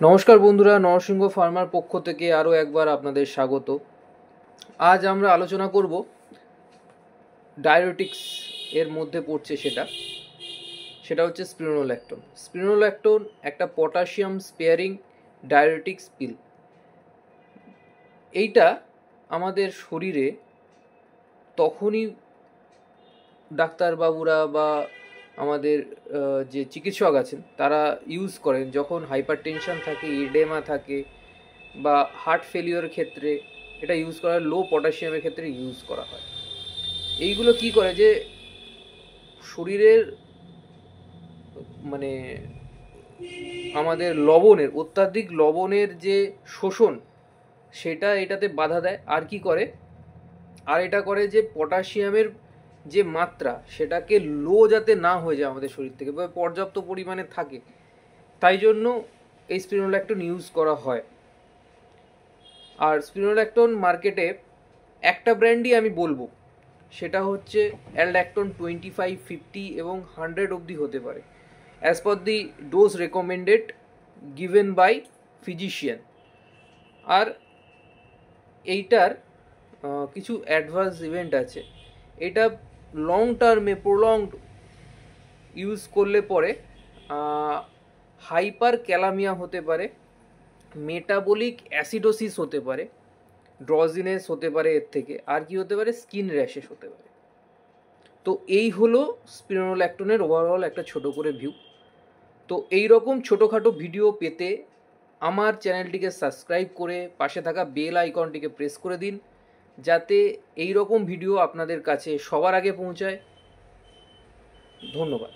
নমস্কার বন্ধুরা, নরসিংহ ফার্মার পক্ষ থেকে আরও একবার আপনাদের স্বাগত। আজ আমরা আলোচনা করব ডায়োটিক্স এর মধ্যে পড়ছে সেটা হচ্ছে স্পিরোনোল্যাকটোন। স্পিরোনোল্যাকটোন একটা পটাশিয়াম স্পেয়ারিং ডায়োটিক্স পিল। এইটা আমাদের শরীরে তখনই ডাক্তারবাবুরা বা আমাদের যে চিকিৎসক আছেন তারা ইউজ করেন যখন হাইপার টেনশন থাকে, ইডেমা থাকে বা হার্ট ফেলিওরের ক্ষেত্রে এটা ইউজ করা হয়, লো পটাশিয়ামের ক্ষেত্রে ইউজ করা হয়। এইগুলো কি করে যে শরীরের মানে আমাদের লবণের অত্যাধিক লবণের যে শোষণ সেটা এটাতে বাধা দেয়। আর কি করে, আর এটা করে যে পটাশিয়ামের যে মাত্রা সেটাকে লো যাতে না হয়ে যায় আমাদের শরীর থেকে, বা পর্যাপ্ত পরিমাণে থাকে, তাই জন্য এই স্পিরোনোল্যাকটোন ইউজ করা হয়। আর স্পিরোনোল্যাকটোন মার্কেটে একটা ব্র্যান্ডই আমি বলবো, সেটা হচ্ছে অ্যালড্যাকটোন 25, 50 এবং 100 অবধি হতে পারে, as per the dose recommended given by physician. আর এইটার কিছু অ্যাডভার্স ইভেন্ট আছে। এটা লং টার্মে প্রলংড ইউজ করলে পরে হাইপার ক্যালামিয়া হতে পারে, মেটাবলিক অ্যাসিডোসিস হতে পারে, ড্রজিনেস হতে পারে, এর থেকে আর কি হতে পারে, স্কিন র্যাশেস হতে পারে। তো এই হলো স্পিরোনোল্যাকটোনের ওভারঅল একটা ছোট করে ভিউ। তো এই রকম ছোটোখাটো ভিডিও পেতে আমার চ্যানেলটিকে সাবস্ক্রাইব করে পাশে থাকা বেল আইকনটিকে প্রেস করে দিন, যাতে এই রকম ভিডিও আপনাদের কাছে সবার আগে পৌঁছায়। ধন্যবাদ।